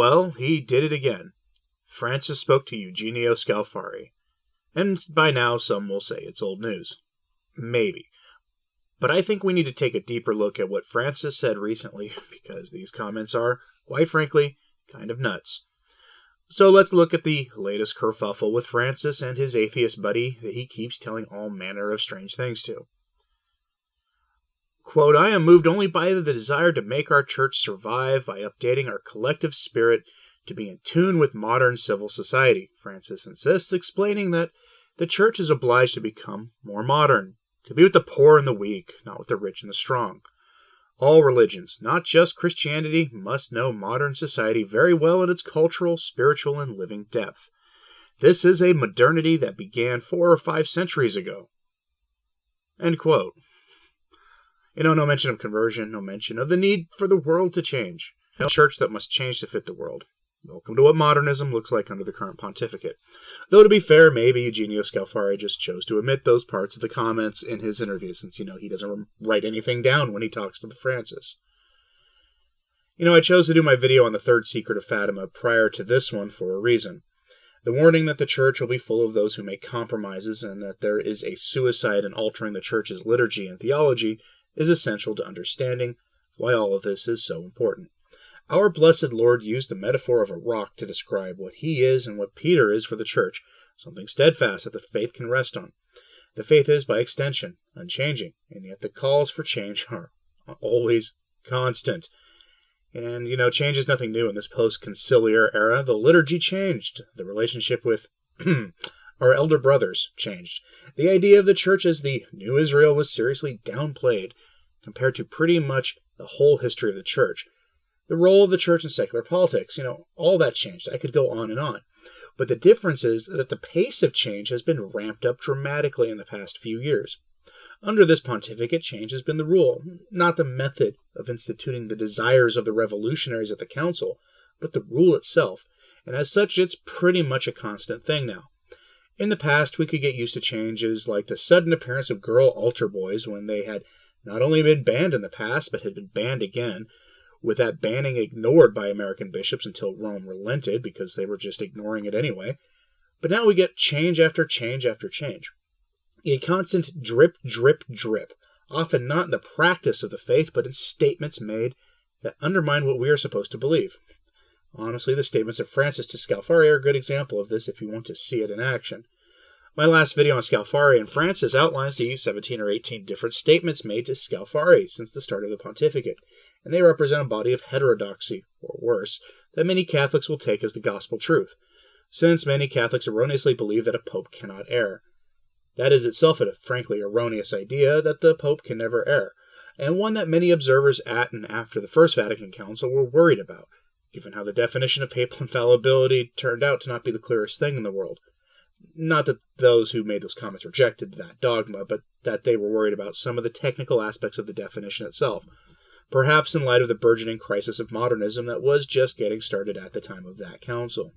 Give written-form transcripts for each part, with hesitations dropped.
Well, he did it again. Francis spoke to Eugenio Scalfari. And by now, some will say it's old news. Maybe. But I think we need to take a deeper look at what Francis said recently, because these comments are, quite frankly, kind of nuts. So let's look at the latest kerfuffle with Francis and his atheist buddy that he keeps telling all manner of strange things to. Quote, I am moved only by the desire to make our church survive by updating our collective spirit to be in tune with modern civil society, Francis insists, explaining that the church is obliged to become more modern, to be with the poor and the weak, not with the rich and the strong. All religions, not just Christianity, must know modern society very well in its cultural, spiritual, and living depth. This is a modernity that began 4 or 5 centuries ago. End quote. No mention of conversion, no mention of the need for the world to change. No church that must change to fit the world. Welcome to what modernism looks like under the current pontificate. Though to be fair, maybe Eugenio Scalfari just chose to omit those parts of the comments in his interview, since, he doesn't write anything down when he talks to the Francis. I chose to do my video on the third secret of Fatima prior to this one for a reason. The warning that the church will be full of those who make compromises and that there is a suicide in altering the church's liturgy and theology is essential to understanding why all of this is so important. Our blessed Lord used the metaphor of a rock to describe what he is and what Peter is for the church, something steadfast that the faith can rest on. The faith is, by extension, unchanging, and yet the calls for change are always constant. And, change is nothing new in this post-conciliar era. The liturgy changed. The relationship with our elder brothers changed. The idea of the church as the new Israel was seriously downplayed compared to pretty much the whole history of the church. The role of the church in secular politics, all that changed. I could go on and on. But the difference is that the pace of change has been ramped up dramatically in the past few years. Under this pontificate, change has been the rule, not the method of instituting the desires of the revolutionaries at the council, but the rule itself, and as such it's pretty much a constant thing now. In the past, we could get used to changes like the sudden appearance of girl altar boys when they had not only been banned in the past, but had been banned again, with that banning ignored by American bishops until Rome relented because they were just ignoring it anyway. But now we get change after change after change. A constant drip, drip, drip, often not in the practice of the faith, but in statements made that undermine what we are supposed to believe. Honestly, the statements of Francis to Scalfari are a good example of this if you want to see it in action. My last video on Scalfari and Francis outlines the 17 or 18 different statements made to Scalfari since the start of the pontificate, and they represent a body of heterodoxy, or worse, that many Catholics will take as the gospel truth, since many Catholics erroneously believe that a pope cannot err. That is itself a frankly erroneous idea that the pope can never err, and one that many observers at and after the First Vatican Council were worried about, given how the definition of papal infallibility turned out to not be the clearest thing in the world. Not that those who made those comments rejected that dogma, but that they were worried about some of the technical aspects of the definition itself, perhaps in light of the burgeoning crisis of modernism that was just getting started at the time of that council.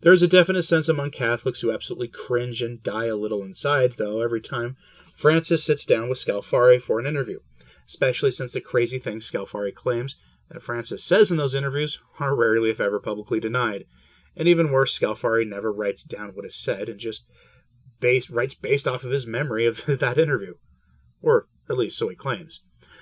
There is a definite sense among Catholics who absolutely cringe and die a little inside, though, every time Francis sits down with Scalfari for an interview, especially since the crazy things Scalfari claims that Francis says in those interviews are rarely, if ever, publicly denied. And even worse, Scalfari never writes down what is said and just writes based off of his memory of that interview. Or at least so he claims.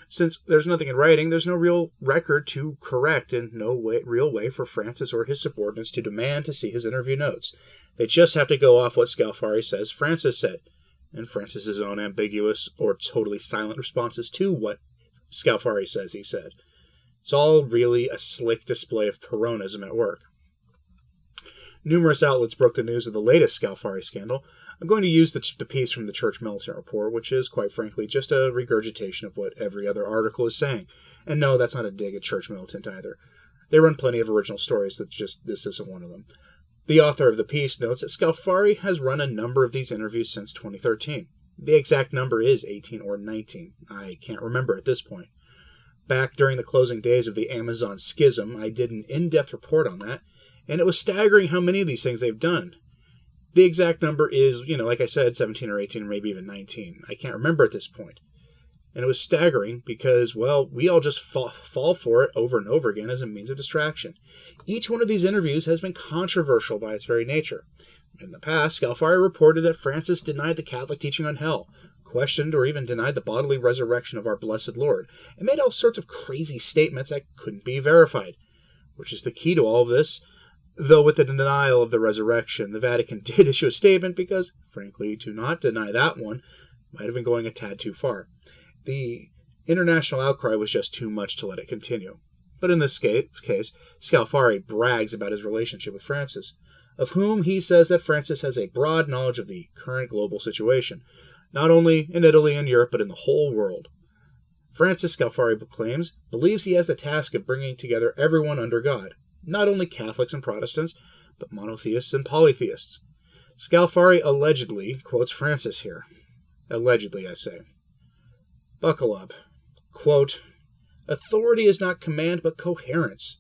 Since there's nothing in writing, there's no real record to correct and no real way for Francis or his subordinates to demand to see his interview notes. They just have to go off what Scalfari says Francis said, and Francis's own ambiguous or totally silent responses to what Scalfari says he said. It's all really a slick display of Peronism at work. Numerous outlets broke the news of the latest Scalfari scandal. I'm going to use the piece from the Church Militant Report, which is, quite frankly, just a regurgitation of what every other article is saying. And no, that's not a dig at Church Militant either. They run plenty of original stories, this isn't one of them. The author of the piece notes that Scalfari has run a number of these interviews since 2013. The exact number is 18 or 19. I can't remember at this point. Back during the closing days of the Amazon schism, I did an in-depth report on that, and it was staggering how many of these things they've done. The exact number is, like I said, 17 or 18 or maybe even 19. I can't remember at this point. And it was staggering because, well, we all just fall for it over and over again as a means of distraction. Each one of these interviews has been controversial by its very nature. In the past, Scalfari reported that Francis denied the Catholic teaching on hell, questioned or even denied the bodily resurrection of our blessed Lord, and made all sorts of crazy statements that couldn't be verified. Which is the key to all of this. Though with the denial of the resurrection, the Vatican did issue a statement because, frankly, to not deny that one might have been going a tad too far. The international outcry was just too much to let it continue. But in this case, Scalfari brags about his relationship with Francis, of whom he says that Francis has a broad knowledge of the current global situation, not only in Italy and Europe, but in the whole world. Francis, Scalfari claims, believes he has the task of bringing together everyone under God, not only Catholics and Protestants, but monotheists and polytheists. Scalfari allegedly quotes Francis here. Allegedly, I say. Buckle up. Quote, authority is not command, but coherence.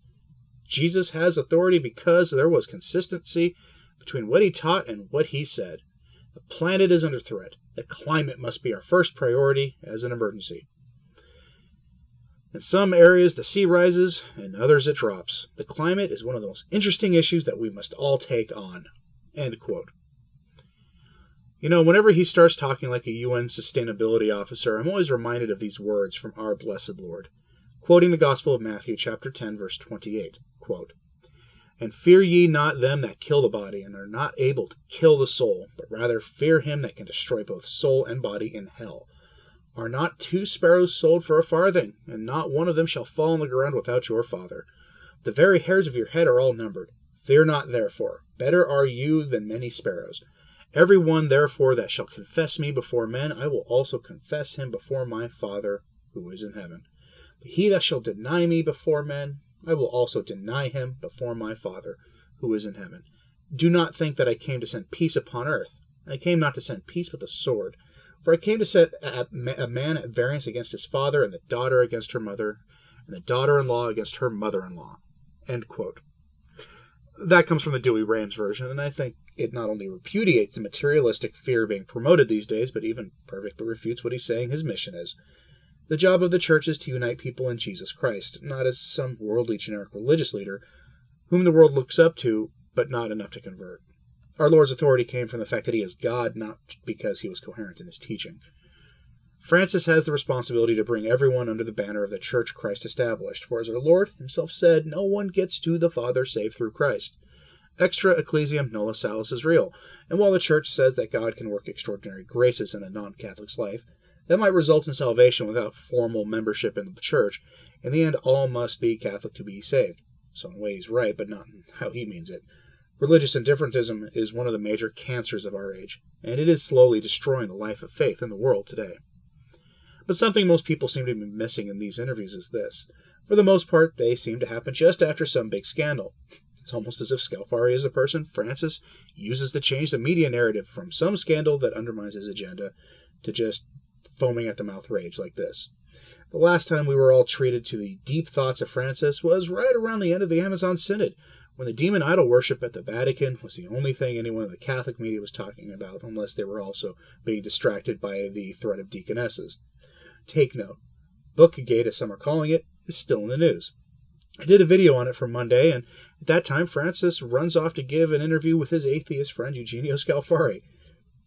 Jesus has authority because there was consistency between what he taught and what he said. The planet is under threat. The climate must be our first priority as an emergency. In some areas, the sea rises, in others it drops. The climate is one of the most interesting issues that we must all take on. End quote. You know, whenever he starts talking like a UN sustainability officer, I'm always reminded of these words from our blessed Lord. Quoting the Gospel of Matthew, chapter 10, verse 28, quote, and fear ye not them that kill the body, and are not able to kill the soul, but rather fear him that can destroy both soul and body in hell. Are not 2 sparrows sold for a farthing, and not one of them shall fall on the ground without your Father? The very hairs of your head are all numbered. Fear not, therefore. Better are you than many sparrows. Every one, therefore, that shall confess me before men, I will also confess him before my Father who is in heaven. But he that shall deny me before men, I will also deny him before my Father who is in heaven. Do not think that I came to send peace upon earth. I came not to send peace with a sword. For I came to set a man at variance against his father, and the daughter against her mother, and the daughter-in-law against her mother-in-law. End quote. That comes from the Dewey Rams version, and I think it not only repudiates the materialistic fear being promoted these days, but even perfectly refutes what he's saying his mission is. The job of the church is to unite people in Jesus Christ, not as some worldly generic religious leader, whom the world looks up to, but not enough to convert. Our Lord's authority came from the fact that he is God, not because he was coherent in his teaching. Francis has the responsibility to bring everyone under the banner of the church Christ established, for as our Lord himself said, no one gets to the Father save through Christ. Extra ecclesiam nulla salus is real, and while the church says that God can work extraordinary graces in a non-Catholic's life, that might result in salvation without formal membership in the church. In the end, all must be Catholic to be saved. So in a way he's right, but not how he means it. Religious indifferentism is one of the major cancers of our age, and it is slowly destroying the life of faith in the world today. But something most people seem to be missing in these interviews is this. For the most part, they seem to happen just after some big scandal. It's almost as if Scalfari is the person Francis uses to change the media narrative from some scandal that undermines his agenda to just foaming at the mouth rage like this. The last time we were all treated to the deep thoughts of Francis was right around the end of the Amazon Synod, when the demon idol worship at the Vatican was the only thing anyone in the Catholic media was talking about, unless they were also being distracted by the threat of deaconesses. Take note. Bookgate, as some are calling it, is still in the news. I did a video on it for Monday, and at that time Francis runs off to give an interview with his atheist friend Eugenio Scalfari.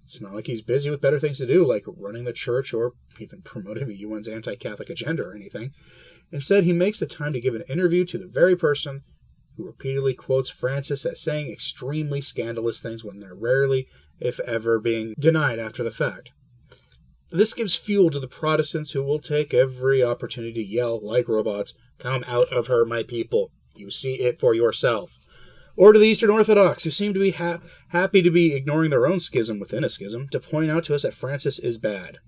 It's not like he's busy with better things to do, like running the church or even promoting the UN's anti-Catholic agenda or anything. Instead, he makes the time to give an interview to the very person who repeatedly quotes Francis as saying extremely scandalous things when they're rarely, if ever, being denied after the fact. This gives fuel to the Protestants who will take every opportunity to yell, like robots, "Come out of her, my people. You see it for yourself." Or to the Eastern Orthodox, who seem to be happy to be ignoring their own schism within a schism, to point out to us that Francis is bad.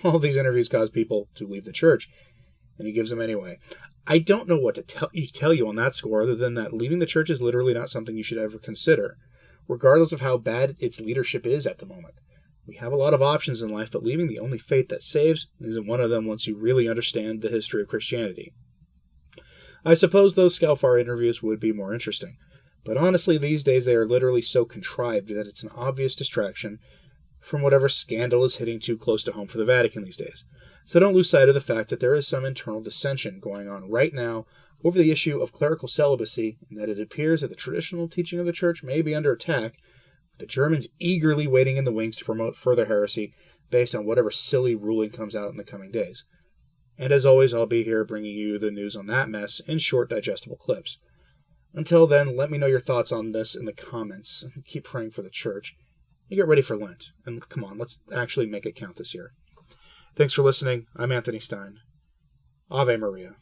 All these interviews cause people to leave the church, and he gives them anyway. I don't know what to tell you on that score, other than that leaving the church is literally not something you should ever consider, regardless of how bad its leadership is at the moment. We have a lot of options in life, but leaving the only faith that saves isn't one of them once you really understand the history of Christianity. I suppose those Scalfari interviews would be more interesting, but honestly these days they are literally so contrived that it's an obvious distraction from whatever scandal is hitting too close to home for the Vatican these days. So don't lose sight of the fact that there is some internal dissension going on right now over the issue of clerical celibacy, and that it appears that the traditional teaching of the Church may be under attack, with the Germans eagerly waiting in the wings to promote further heresy based on whatever silly ruling comes out in the coming days. And as always, I'll be here bringing you the news on that mess in short, digestible clips. Until then, let me know your thoughts on this in the comments. Keep praying for the Church. You get ready for Lent. And come on, let's actually make it count this year. Thanks for listening. I'm Anthony Stine. Ave Maria.